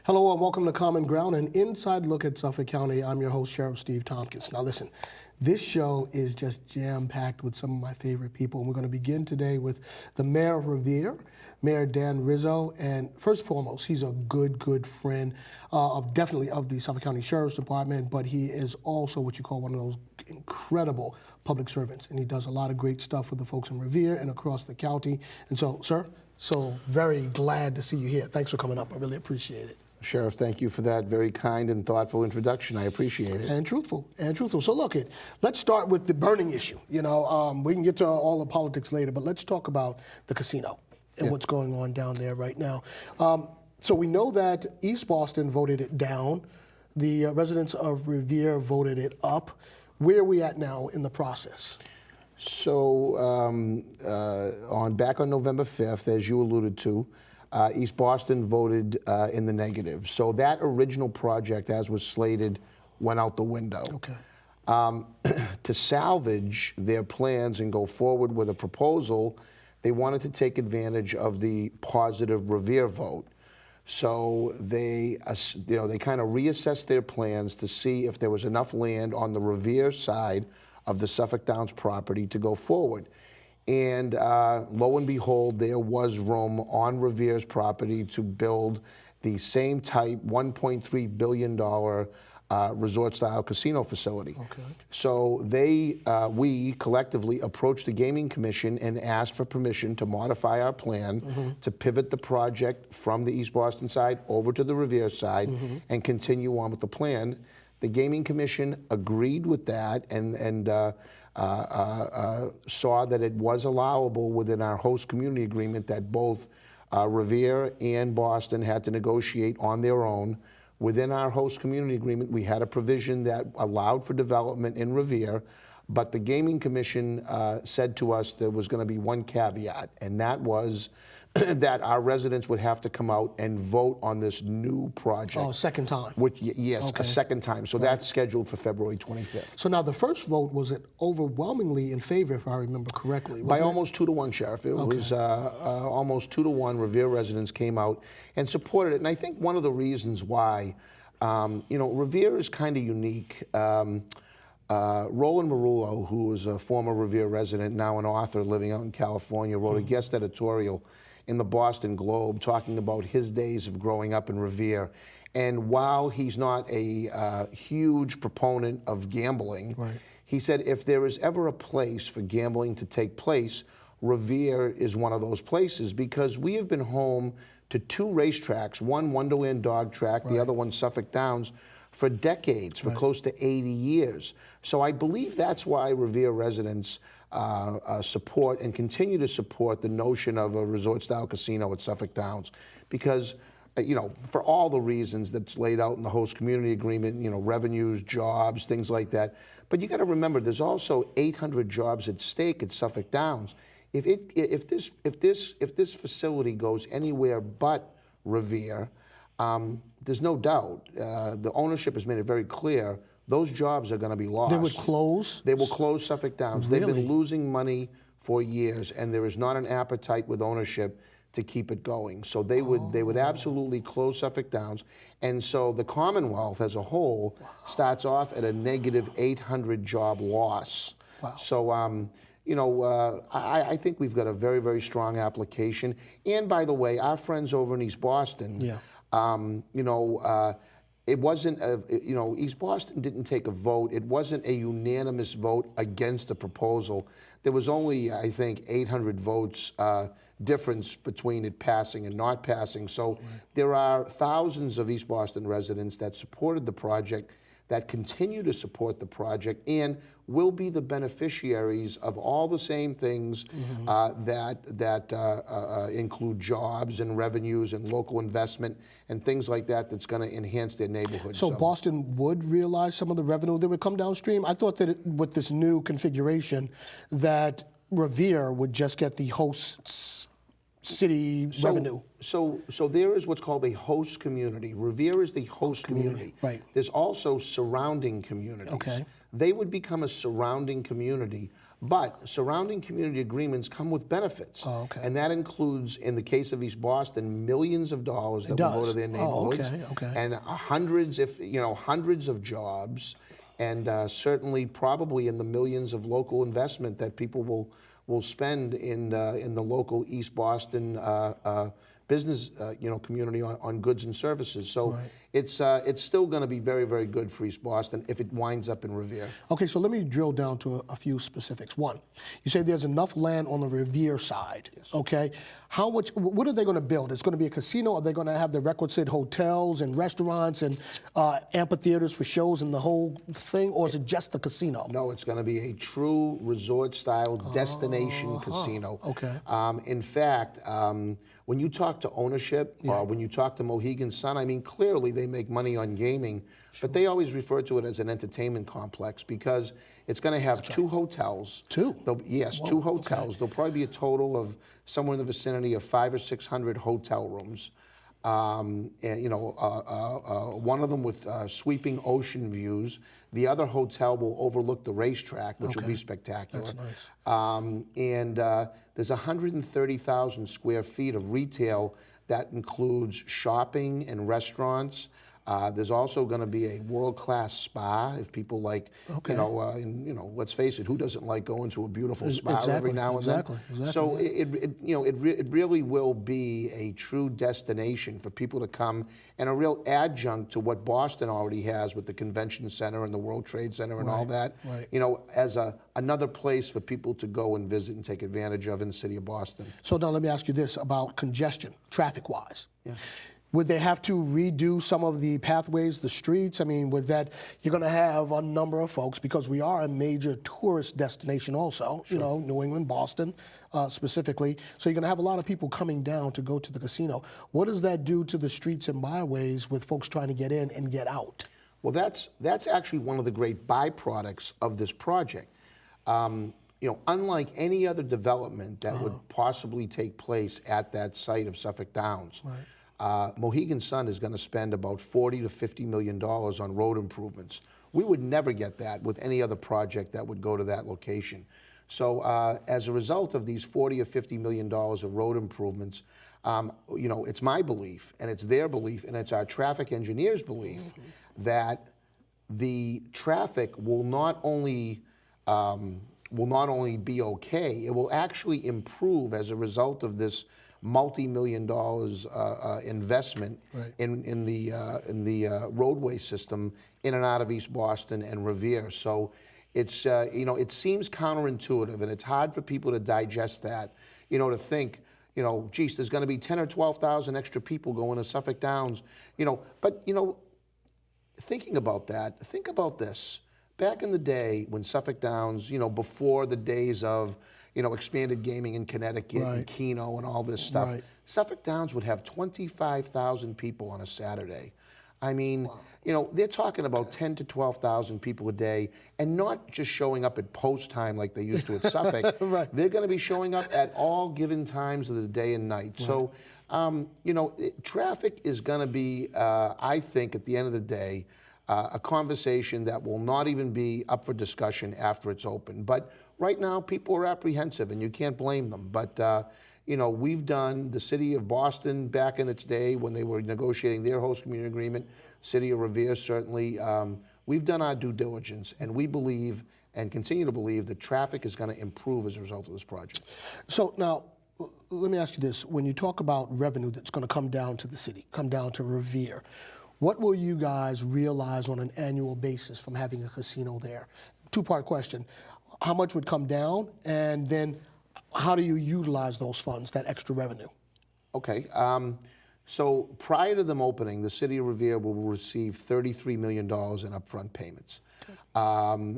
Hello and welcome to Common Ground, an inside look at Suffolk County. I'm your host, Sheriff Steve Tompkins. Now listen, this show is just jam-packed with some of my favorite people, and we're going to begin today with the Mayor of Revere, Mayor Dan Rizzo. And first and foremost, he's a good friend definitely of the Suffolk County Sheriff's Department, but he is also what you call one of those incredible public servants, and he does a lot of great stuff for the folks in Revere and across the county. And so, sir, very glad to see you here. Thanks for coming up. I really appreciate it. Sheriff, thank you for that very kind and thoughtful introduction. I appreciate it. And truthful. So look, let's start with the burning issue. We can get to all the politics later, but let's talk about the casino and what's going on down there right now. So we know that East Boston voted it down. The residents of Revere voted it up. Where are we at now in the process? So back on November 5th, as you alluded to, East Boston voted in the negative. So that original project, as was slated, went out the window. Okay. To salvage their plans and go forward with a proposal, they wanted to take advantage of the positive Revere vote. So they kind of reassessed their plans to see if there was enough land on the Revere side of the Suffolk Downs property to go forward. And lo and behold, there was room on Revere's property to build the same type $1.3 billion resort-style casino facility. Okay. So we collectively approached the Gaming Commission and asked for permission to modify our plan to pivot the project from the East Boston side over to the Revere side and continue on with the plan. The Gaming Commission agreed with that and saw that it was allowable within our host community agreement that both Revere and Boston had to negotiate on their own. Within our host community agreement, we had a provision that allowed for development in Revere, but the Gaming Commission said to us there was going to be one caveat, and that was that our residents would have to come out and vote on this new project. Oh, second time. Yes, okay. A second time. So that's scheduled for February 25th. So now the first vote, was it overwhelmingly in favor, if I remember correctly? By almost 2-to-1, Sheriff. It was almost 2-to-1. Revere residents came out and supported it. And I think one of the reasons why, Revere is kind of unique. Roland Marullo, who is a former Revere resident, now an author living out in California, wrote a guest editorial in the Boston Globe talking about his days of growing up in Revere. And while he's not a huge proponent of gambling, he said if there is ever a place for gambling to take place, Revere is one of those places, because we have been home to two racetracks, one Wonderland Dog Track, the other one Suffolk Downs, for decades, for close to 80 years. So I believe that's why Revere residents support and continue to support the notion of a resort-style casino at Suffolk Downs, because, for all the reasons that's laid out in the host community agreement, revenues, jobs, things like that. But you got to remember, there's also 800 jobs at stake at Suffolk Downs. If this facility goes anywhere but Revere, there's no doubt the ownership has made it very clear those jobs are going to be lost. They would close? They will close Suffolk Downs. Really? They've been losing money for years, and there is not an appetite with ownership to keep it going. So they would absolutely close Suffolk Downs. And so the Commonwealth as a whole starts off at a negative 800 job loss. Wow. So I think we've got a very, very strong application. And by the way, our friends over in East Boston, it wasn't, East Boston didn't take a vote. It wasn't a unanimous vote against the proposal. There was only, I think, 800 votes difference between it passing and not passing. So there are thousands of East Boston residents that supported the project, that continue to support the project, and will be the beneficiaries of all the same things that include jobs and revenues and local investment and things like that that's going to enhance their neighborhood. So Boston would realize some of the revenue that would come downstream? I thought that with this new configuration that Revere would just get the host city revenue. So there is what's called a host community. Revere is the host community. Right. There's also surrounding communities. Okay. they would become a surrounding community. But surrounding community agreements come with benefits. Oh, okay. And that includes, in the case of East Boston, millions of dollars that will go to their neighborhoods. Oh, okay. And hundreds of jobs, and certainly probably in the millions of local investment that people will spend in the local East Boston business community on goods and services. So Right. it's still going to be very, very good for East Boston if it winds up in Revere. Okay, so let me drill down to a few specifics. One, you say there's enough land on the Revere side. Yes. Okay, how much? What are they going to build? It's going to be a casino. Are they going to have the requisite hotels and restaurants and amphitheaters for shows and the whole thing, or is it just the casino? No, it's going to be a true resort-style destination casino. Okay. In fact, when you talk to ownership, when you talk to Mohegan Sun, I mean, clearly they make money on gaming, but they always refer to it as an entertainment complex because it's going to have two hotels. Two? Yes, two hotels. Okay. There'll probably be a total of somewhere in the vicinity of 500 or 600 hotel rooms. And one of them with sweeping ocean views. The other hotel will overlook the racetrack, which will be spectacular. That's nice. There's 130,000 square feet of retail that includes shopping and restaurants. There's also going to be a world-class spa if people like, let's face it, who doesn't like going to a beautiful spa every now and then? Exactly. So it really will be a true destination for people to come and a real adjunct to what Boston already has with the Convention Center and the World Trade Center and all that. Right. As another place for people to go and visit and take advantage of in the city of Boston. So now let me ask you this about congestion, traffic-wise. Yeah. Would they have to redo some of the pathways, the streets? I mean, with that, you're going to have a number of folks because we are a major tourist destination also, New England, Boston specifically. So you're going to have a lot of people coming down to go to the casino. What does that do to the streets and byways with folks trying to get in and get out? Well, that's actually one of the great byproducts of this project. Unlike any other development that would possibly take place at that site of Suffolk Downs, Mohegan Sun is going to spend about $40 to $50 million on road improvements. We would never get that with any other project that would go to that location. So as a result of these $40 or $50 million of road improvements, it's my belief, and it's their belief, and it's our traffic engineers' belief that the traffic will not only be okay, it will actually improve as a result of this multi-million dollars investment in the roadway system in and out of East Boston and Revere. So it's it seems counterintuitive, and it's hard for people to digest that. To think, geez, there's going to be 10 or 12,000 extra people going to Suffolk Downs. But thinking about that, think about this. Back in the day when Suffolk Downs, before the days of expanded gaming in Connecticut and Keno and all this stuff. Suffolk Downs would have 25,000 people on a Saturday. I mean, they're talking about 10 to 12,000 people a day, and not just showing up at post time like they used to at Suffolk. They're going to be showing up at all given times of the day and night. So, traffic is going to be, I think, at the end of the day, a conversation that will not even be up for discussion after it's open. But right now, people are apprehensive, and you can't blame them. But, we've done the city of Boston back in its day when they were negotiating their host community agreement, City of Revere certainly. We've done our due diligence, and we believe and continue to believe that traffic is going to improve as a result of this project. So now, let me ask you this. When you talk about revenue that's going to come down to the city, come down to Revere, what will you guys realize on an annual basis from having a casino there? Two-part question. How much would come down, and then how do you utilize those funds, that extra revenue? Okay. So prior to them opening, the city of Revere will receive $33 million in upfront payments.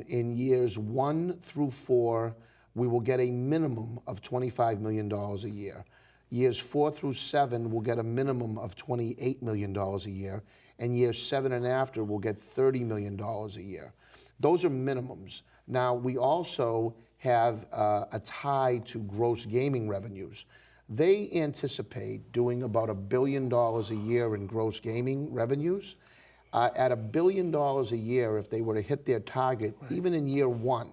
In years 1 through 4, we will get a minimum of $25 million a year. Years 4 through 7 will get a minimum of $28 million a year. And years 7 and after will get $30 million a year. Those are minimums. Now, we also have a tie to gross gaming revenues. They anticipate doing about $1 billion a year in gross gaming revenues. at $1 billion a year, if they were to hit their target, even in year one,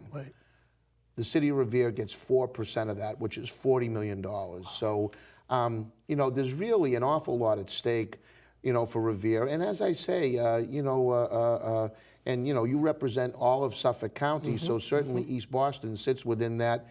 the City of Revere gets 4% of that, which is $40 million. So, you know, there's really an awful lot at stake, you know, for Revere. And as I say, you know, and, you know, you represent all of Suffolk County, so certainly East Boston sits within that,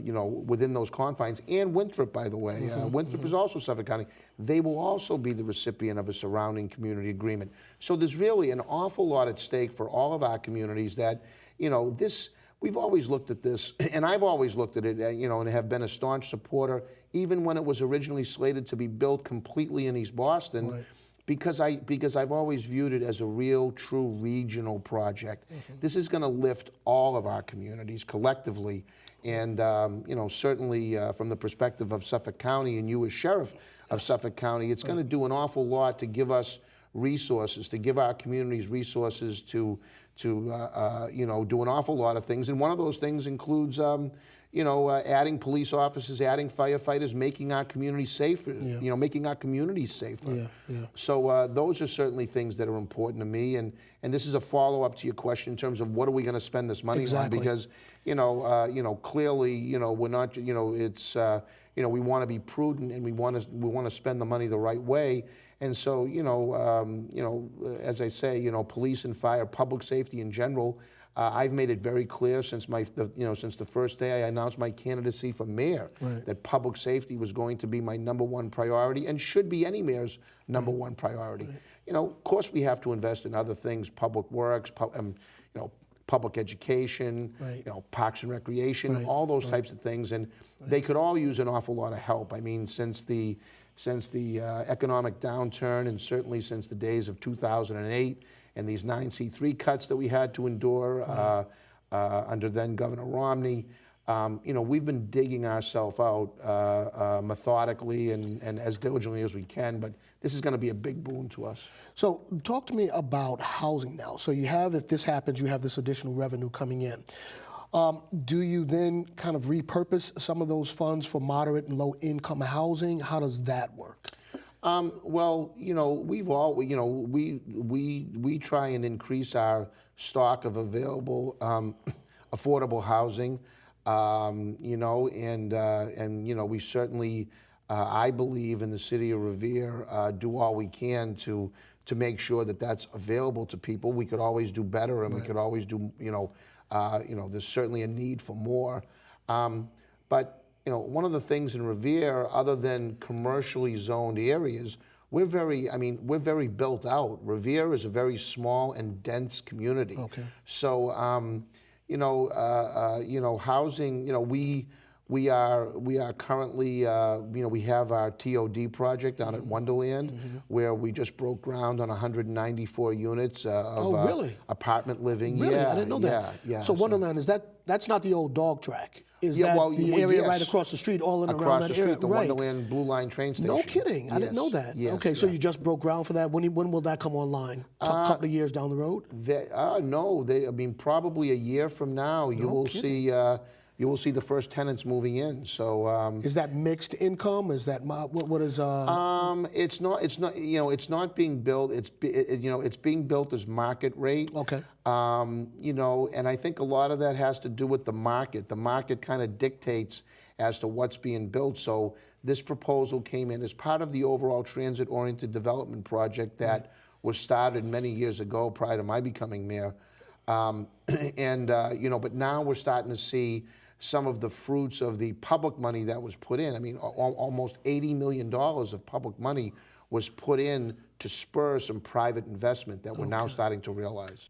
you know, within those confines. And Winthrop, by the way. Winthrop is also Suffolk County. They will also be the recipient of a surrounding community agreement. So there's really an awful lot at stake for all of our communities that, you know, this, we've always looked at this, and I've always looked at it, you know, and have been a staunch supporter, even when it was originally slated to be built completely in East Boston, because I've always viewed it as a real, true regional project. This is going to lift all of our communities collectively, and you know, certainly from the perspective of Suffolk County and you as Sheriff of Suffolk County, it's going to do an awful lot to give us resources, to give our communities resources to you know, do an awful lot of things. And one of those things includes, you know, adding police officers, adding firefighters, making our communities safer, you know, making our communities safer. So those are certainly things that are important to me. And this is a follow-up to your question in terms of what are we going to spend this money on? Because, you know, clearly, you know, we're not, you know, it's, you know, we want to be prudent and we want to spend the money the right way. And so, you know, as I say, you know, police and fire, public safety in general, I've made it very clear since since the first day I announced my candidacy for mayor that public safety was going to be my #1 priority and should be any mayor's #1 priority. You know, of course, we have to invest in other things: public works, you know, public education, you know, parks and recreation, all those types of things, and they could all use an awful lot of help. I mean, since the economic downturn, and certainly since the days of 2008 and these 9C3 cuts that we had to endure under then Governor Romney, you know, we've been digging ourselves out methodically and as diligently as we can, but this is going to be a big boon to us. So talk to me about housing now. So you have, if this happens, you have this additional revenue coming in. Do you then kind of repurpose some of those funds for moderate and low income housing? How does that work? Well, you know, we try and increase our stock of available affordable housing, you know, and you know, we certainly, I believe in the City of Revere, do all we can to make sure that that's available to people. We could always do better, and we could always do, you know, there's certainly a need for more. But, you know, one of the things in Revere, other than commercially zoned areas, we're very built out. Revere is a very small and dense community. So, you know, housing, you know, we are currently, you know, we have our TOD project down at Wonderland, where we just broke ground on 194 units of apartment living. Really? I didn't know that. So Wonderland, that's not the old dog track? Is that the area right across the street, all in and around that area? Across the street, the Wonderland Blue Line train station. No kidding. I didn't know that. Okay, so you just broke ground for that. When will that come online? A couple of years down the road? No, I mean, probably a year from now, you will see. You will see the first tenants moving in. So is that mixed income? Is that what is? It's not. You know, it's not being built. You know, it's being built as market rate. You know, and I think a lot of that has to do with the market. The market kind of dictates as to what's being built. So this proposal came in as part of the overall transit-oriented development project that was started many years ago, prior to my becoming mayor. You know, but now we're starting to see some of the fruits of the public money that was put in. I mean, almost $80 million of public money was put in to spur some private investment that we're now starting to realize.